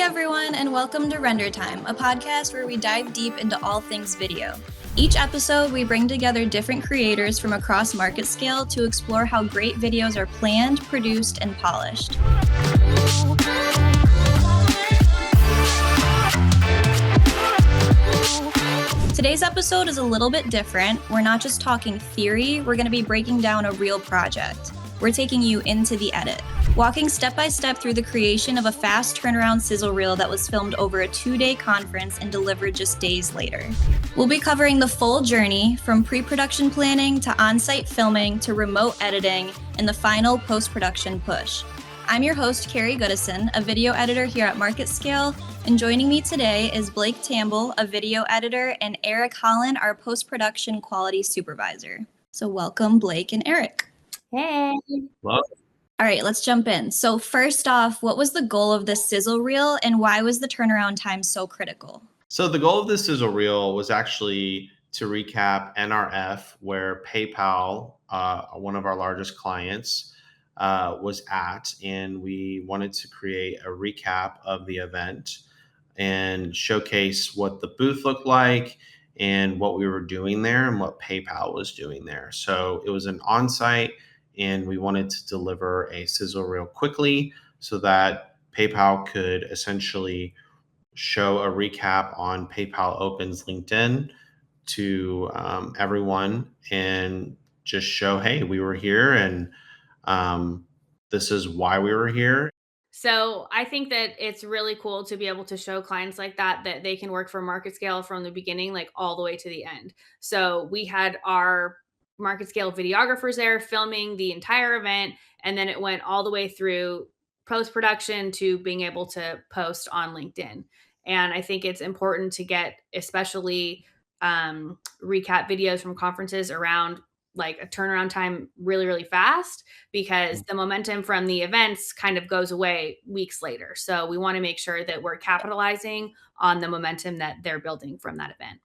everyone, and welcome to Render Time, a podcast where we dive deep into all things video. Each episode, we bring together different creators from across market scale to explore how great videos are planned, produced, and polished. Today's episode is a little bit different. We're not just talking theory, we're going to be breaking down a real project. We're taking you into the edit, walking step by step through the creation of a fast turnaround sizzle reel that was filmed over a 2-day conference and delivered just days later. We'll be covering the full journey from pre-production planning to on-site filming to remote editing and the final post-production push. I'm your host, Carrie Goodison, a video editor here at Market Scale, and joining me today is Blake Tamble, a video editor, and Eric Holland, our post-production quality supervisor. So welcome, Blake and Eric. Hey. Hello. All right, let's jump in. So first off, what was the goal of this sizzle reel and why was the turnaround time so critical? So the goal of this sizzle reel was actually to recap NRF, where PayPal, one of our largest clients, was at, and we wanted to create a recap of the event and showcase what the booth looked like and what we were doing there and what PayPal was doing there. So it was an on-site, and we wanted to deliver a sizzle reel quickly so that PayPal could essentially show a recap on PayPal Opens LinkedIn to everyone and just show, hey, we were here and this is why we were here. So I think that it's really cool to be able to show clients like that they can work for Market Scale from the beginning, like all the way to the end. So we had our Market Scale videographers there filming the entire event, and then it went all the way through post-production to being able to post on LinkedIn. And I think it's important to get especially recap videos from conferences around like a turnaround time really, really fast, because the momentum from the events kind of goes away weeks later. So we want to make sure that we're capitalizing on the momentum that they're building from that event.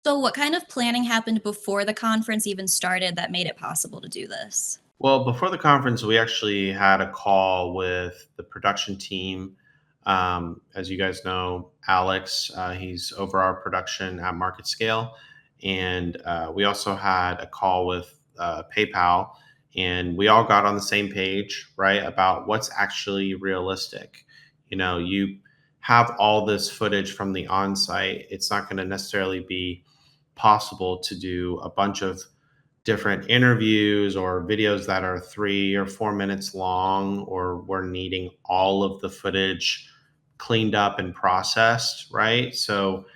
So what kind of planning happened before the conference even started that made it possible to do this? Well, before the conference, we actually had a call with the production team. As you guys know, Alex, he's over our production at Market Scale. And we also had a call with PayPal, and we all got on the same page, right, about what's actually realistic. You know, you have all this footage from the on-site. It's not going to necessarily be possible to do a bunch of different interviews or videos that are 3 or 4 minutes long, or we're needing all of the footage cleaned up and processed, right? So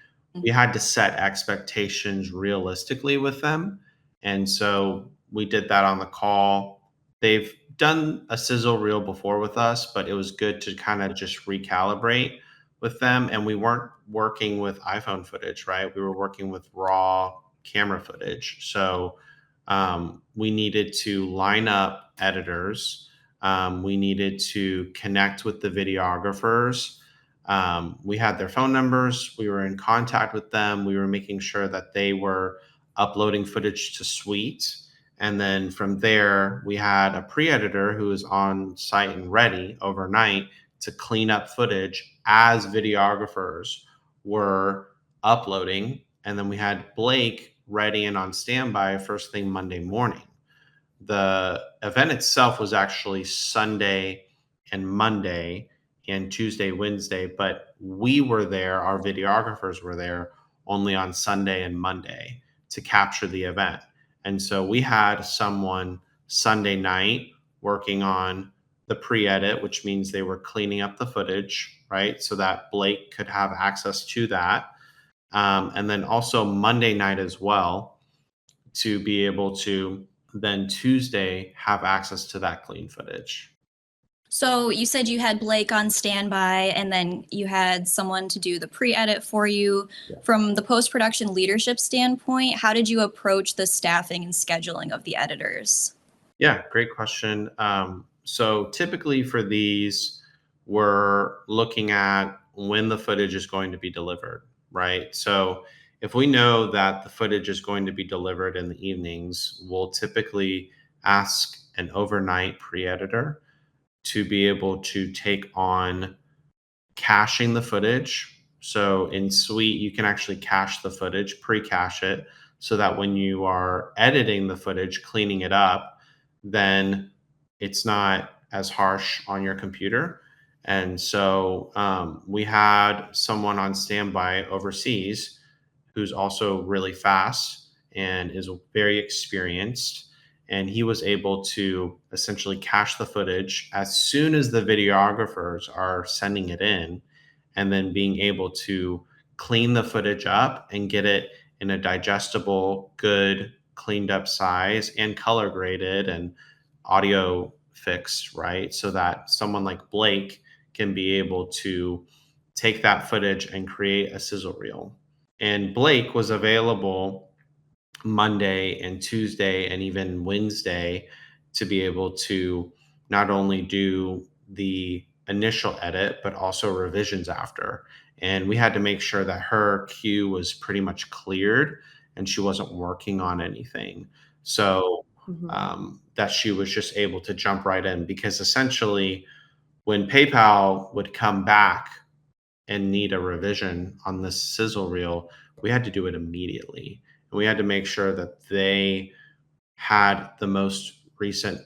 we had to set expectations realistically with them. And so we did that on the call. They've done a sizzle reel before with us, but it was good to kind of just recalibrate with them. And we weren't working with iPhone footage, right? We were working with raw camera footage. So we needed to line up editors. We needed to connect with the videographers. We had their phone numbers. We were in contact with them. We were making sure that they were uploading footage to Suite. And then from there, we had a pre-editor who was on site and ready overnight to clean up footage as videographers were uploading. And then we had Blake ready and on standby first thing Monday morning. The event itself was actually Sunday and Monday and Tuesday, Wednesday, but we were there, our videographers were there only on Sunday and Monday to capture the event. And so we had someone Sunday night working on the pre-edit, which means they were cleaning up the footage, right? So that Blake could have access to that. And then also Monday night as well, to be able to then Tuesday have access to that clean footage. So you said you had Blake on standby and then you had someone to do the pre-edit for you. Yeah. From the post-production leadership standpoint, how did you approach the staffing and scheduling of the editors? Yeah, great question. So typically for these, we're looking at when the footage is going to be delivered, right? So if we know that the footage is going to be delivered in the evenings, we'll typically ask an overnight pre-editor to be able to take on caching the footage. So in Suite, you can actually cache the footage, pre-cache it, so that when you are editing the footage, cleaning it up, then it's not as harsh on your computer. And so we had someone on standby overseas who's also really fast and is very experienced. And he was able to essentially cache the footage as soon as the videographers are sending it in, and then being able to clean the footage up and get it in a digestible, good, cleaned up size and color graded and audio fixed, right? So that someone like Blake can be able to take that footage and create a sizzle reel. And Blake was available Monday and Tuesday and even Wednesday to be able to not only do the initial edit, but also revisions after. And we had to make sure that her queue was pretty much cleared and she wasn't working on anything. So Mhm. that she was just able to jump right in, because essentially, when PayPal would come back and need a revision on this sizzle reel, we had to do it immediately. And we had to make sure that they had the most recent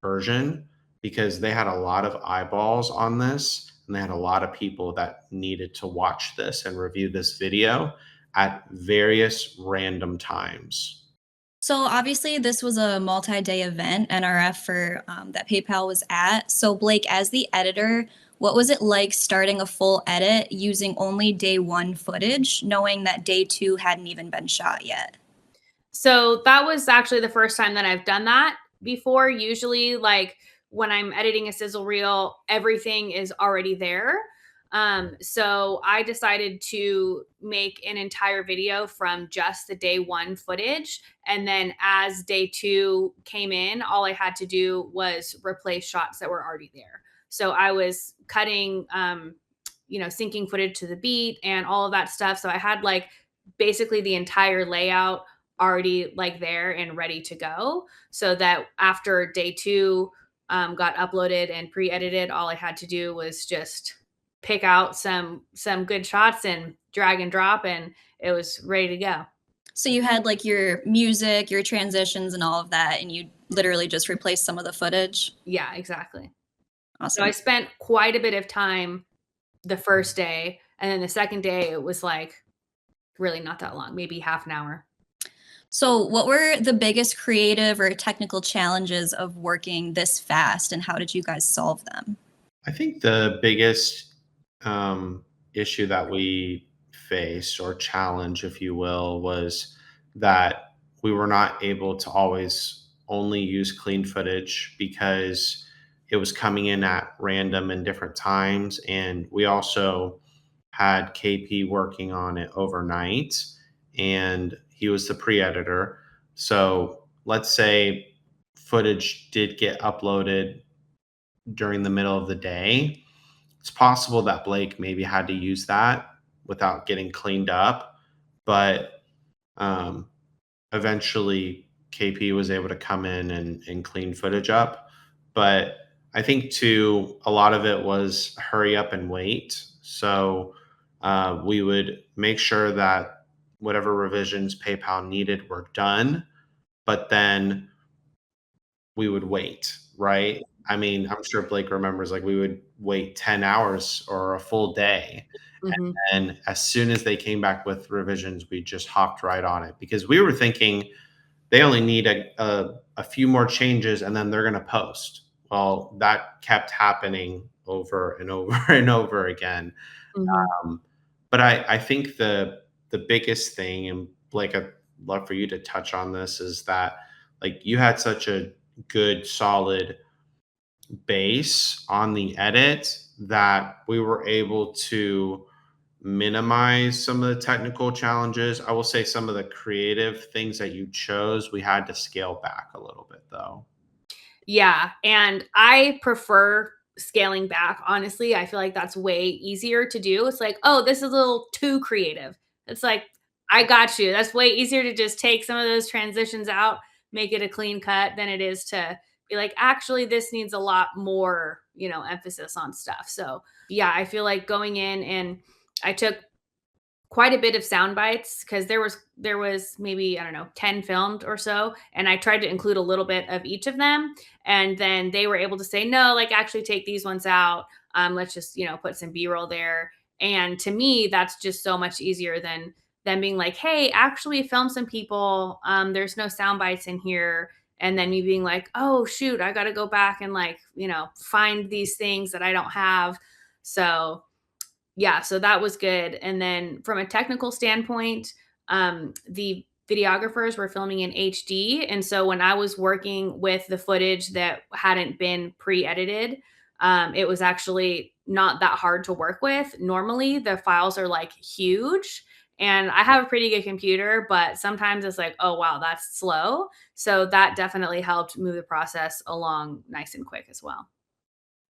version, because they had a lot of eyeballs on this and they had a lot of people that needed to watch this and review this video at various random times. So obviously, this was a multi-day event, NRF for that PayPal was at. So Blake, as the editor, what was it like starting a full edit using only day one footage, knowing that day two hadn't even been shot yet? So that was actually the first time that I've done that before. Usually, like when I'm editing a sizzle reel, everything is already there. So I decided to make an entire video from just the day one footage. And then as day two came in, all I had to do was replace shots that were already there. So I was cutting, syncing footage to the beat and all of that stuff. So I had like basically the entire layout already like there and ready to go, so that after day two got uploaded and pre-edited, all I had to do was just pick out some good shots and drag and drop, and it was ready to go. So you had like your music, your transitions, and all of that, and you literally just replaced some of the footage. Yeah, exactly. So I Awesome. spent quite a bit of time the first day, and then the second day it was like really not that long, maybe half an hour. So, what were the biggest creative or technical challenges of working this fast, and how did you guys solve them? I think the biggest issue that we faced, or challenge, if you will, was that we were not able to always only use clean footage, because it was coming in at random and different times. And we also had KP working on it overnight, and he was the pre editor. So let's say footage did get uploaded during the middle of the day, it's possible that Blake maybe had to use that without getting cleaned up, but um, eventually KP was able to come in and clean footage up. But I think too, a lot of it was hurry up and wait. So we would make sure that whatever revisions PayPal needed were done, but then we would wait, right? I mean, I'm sure Blake remembers, like, we would wait 10 hours or a full day. Mhm. And as soon as they came back with revisions, we just hopped right on it, because we were thinking they only need a few more changes and then they're going to post. Well, that kept happening over and over and over again. Mhm. But I think the biggest thing, and Blake, I'd love for you to touch on this, is that like you had such a good, solid base on the edit that we were able to minimize some of the technical challenges. I will say some of the creative things that you chose, we had to scale back a little bit though. Yeah, and I prefer scaling back, honestly. I feel like that's way easier to do. It's like, "Oh, this is a little too creative." It's like, "I got you." That's way easier to just take some of those transitions out, make it a clean cut than it is to be like, "Actually, this needs a lot more, emphasis on stuff. So yeah, I feel like going in, and I took quite a bit of sound bites because there was maybe, I don't know, 10 filmed or so, and I tried to include a little bit of each of them, and then they were able to say no, like actually take these ones out. Let's just put some b-roll there. And to me, that's just so much easier than them being like, hey, actually film some people, there's no sound bites in here, and then me being like, oh shoot, I got to go back and like find these things that I don't have. So yeah, so that was good. And then from a technical standpoint, the videographers were filming in HD. And so when I was working with the footage that hadn't been pre edited, it was actually not that hard to work with. Normally, the files are like huge. And I have a pretty good computer, but sometimes it's like, oh, wow, that's slow. So that definitely helped move the process along nice and quick as well.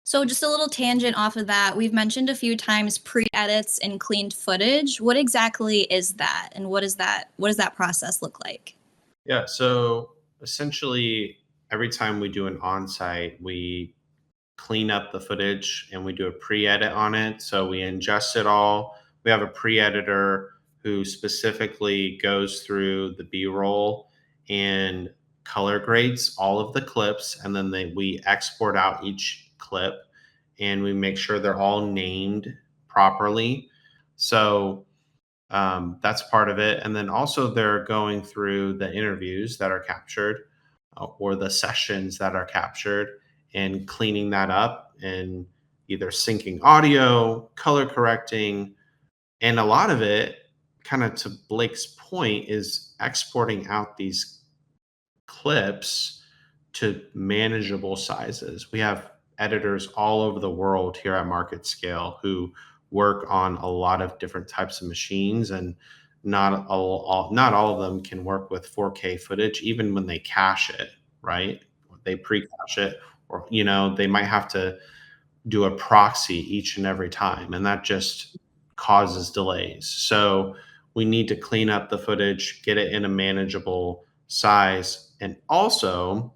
So just a little tangent off of that. We've mentioned a few times pre-edits and cleaned footage. What exactly is that? And what does that process look like? Yeah. So essentially, every time we do an on-site, we clean up the footage and we do a pre-edit on it. So we ingest it all. We have a pre-editor who specifically goes through the B-roll and color grades all of the clips, and then we export out each clip and we make sure they're all named properly. So that's part of it. And then also they're going through the interviews that are captured, or the sessions that are captured, and cleaning that up and either syncing audio, color correcting. And a lot of it, kind of to Blake's point, is exporting out these clips to manageable sizes. We have editors all over the world here at Market Scale who work on a lot of different types of machines, and not all of them can work with 4K footage, even when they cache it, right? They pre-cache it, or they might have to do a proxy each and every time, and that just causes delays. So we need to clean up the footage, get it in a manageable size, and also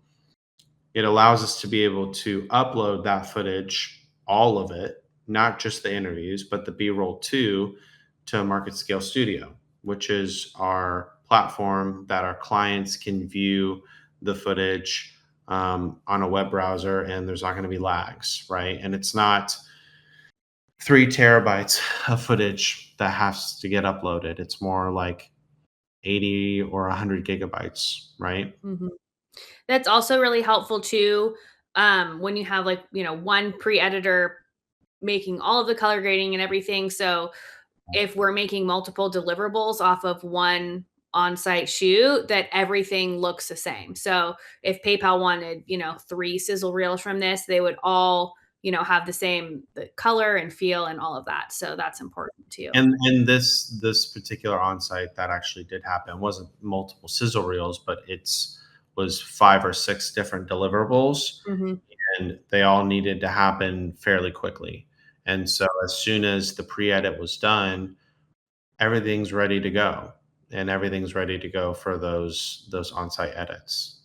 it allows us to be able to upload that footage, all of it, not just the interviews, but the B-roll too, to a Market Scale Studio, which is our platform that our clients can view the footage on a web browser, and there's not going to be lags, right? And it's not 3 terabytes of footage that has to get uploaded. It's more like 80 or 100 gigabytes, right? Mhm. That's also really helpful too, when you have like, one pre-editor making all of the color grading and everything. So if we're making multiple deliverables off of one on-site shoot, that everything looks the same. So if PayPal wanted, 3 sizzle reels from this, they would all, have the color and feel and all of that. So that's important too. And this particular on-site that actually did happen wasn't multiple sizzle reels, but was 5 or 6 different deliverables, Mhm. and they all needed to happen fairly quickly. And so as soon as the pre-edit was done, everything's ready to go, and everything's ready to go for those on-site edits.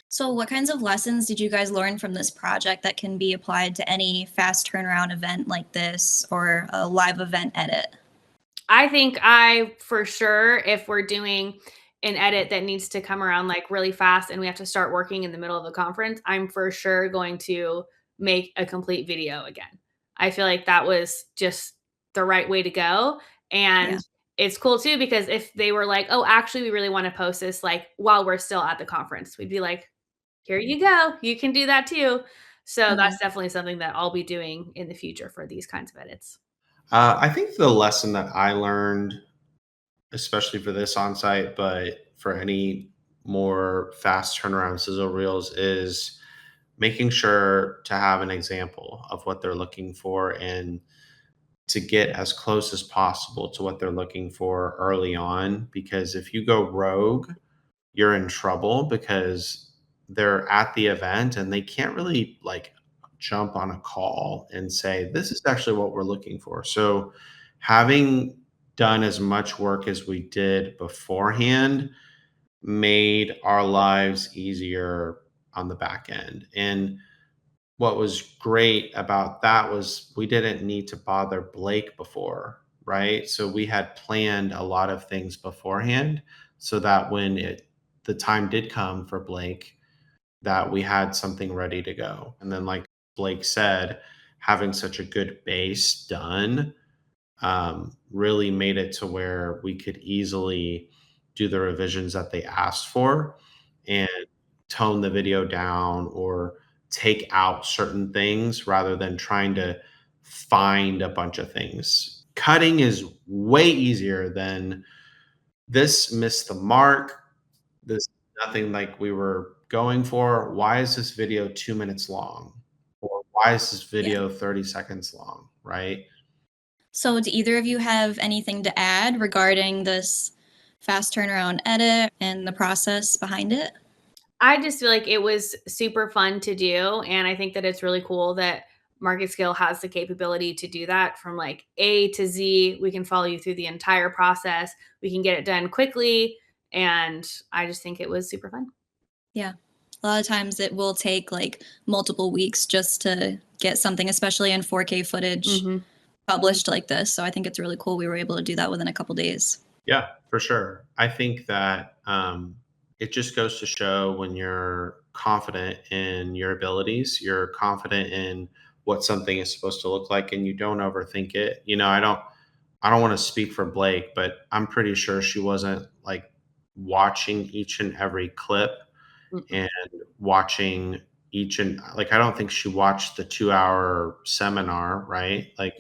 So what kinds of lessons did you guys learn from this project that can be applied to any fast turnaround event like this or a live event edit? I think for sure, if we're doing an edit that needs to come around like really fast and we have to start working in the middle of the conference, I'm for sure going to make a complete video again. I feel like that was just the right way to go. And Yeah. it's cool too, because if they were like, oh, actually, we really want to post this like while we're still at the conference, we'd be like, here you go. You can do that too. So Mhm. that's definitely something that I'll be doing in the future for these kinds of edits. I think the lesson that I learned, especially for this on-site, but for any more fast turnaround sizzle reels, is making sure to have an example of what they're looking for, and to get as close as possible to what they're looking for early on. Because if you go rogue, you're in trouble, because they're at the event and they can't really like jump on a call and say, this is actually what we're looking for. So having done as much work as we did beforehand made our lives easier on the back end. And what was great about that was we didn't need to bother Blake before, right? So we had planned a lot of things beforehand so that when the time did come for Blake, that we had something ready to go. And then, like Blake said, having such a good base done really made it to where we could easily do the revisions that they asked for and tone the video down or take out certain things rather than trying to find a bunch of things. Cutting is way easier than this missed the mark. This is nothing like we were going for. Why is this video 2 minutes long? Or why is this Yeah. video 30 seconds long? Right. So do either of you have anything to add regarding this fast turnaround edit and the process behind it? I just feel like it was super fun to do. And I think that it's really cool that Market Scale has the capability to do that from like A to Z. We can follow you through the entire process. We can get it done quickly. And I just think it was super fun. Yeah. A lot of times it will take like multiple weeks just to get something, especially in 4K footage, published like this. So I think it's really cool we were able to do that within a couple days. Yeah, for sure. I think that it just goes to show when you're confident in your abilities, you're confident in what something is supposed to look like, and you don't overthink it. I don't want to speak for Blake, but I'm pretty sure she wasn't like watching each and every clip and watching each and like I don't think she watched the 2 hour seminar, right? Like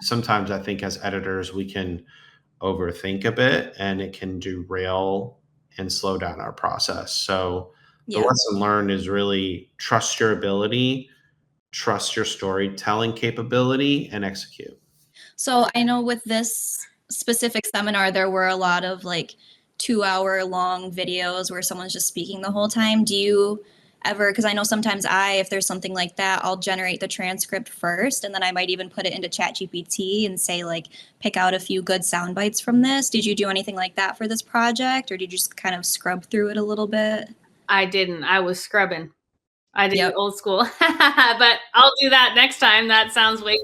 sometimes I think as editors we can overthink a bit and it can derail and slow down our process. So the Yeah. lesson learned is really trust your ability, trust your storytelling capability, and execute. So I know with this specific seminar, there were a lot of like 2 hour long videos where someone's just speaking the whole time. Do you ever, because I know sometimes if there's something like that, I'll generate the transcript first and then I might even put it into ChatGPT and say like, pick out a few good sound bites from this. Did you do anything like that for this project or did you just kind of scrub through it a little bit? I didn't. I was scrubbing. I did it old school, but I'll do that next time. That sounds way.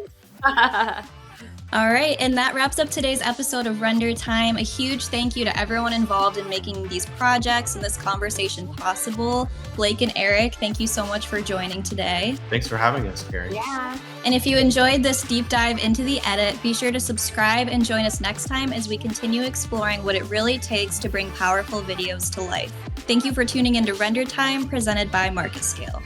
All right, and that wraps up today's episode of Render Time. A huge thank you to everyone involved in making these projects and this conversation possible. Blake and Eric, thank you so much for joining today. Thanks for having us, Carrie. Yeah. And if you enjoyed this deep dive into the edit, be sure to subscribe and join us next time as we continue exploring what it really takes to bring powerful videos to life. Thank you for tuning into Render Time, presented by Market Scale.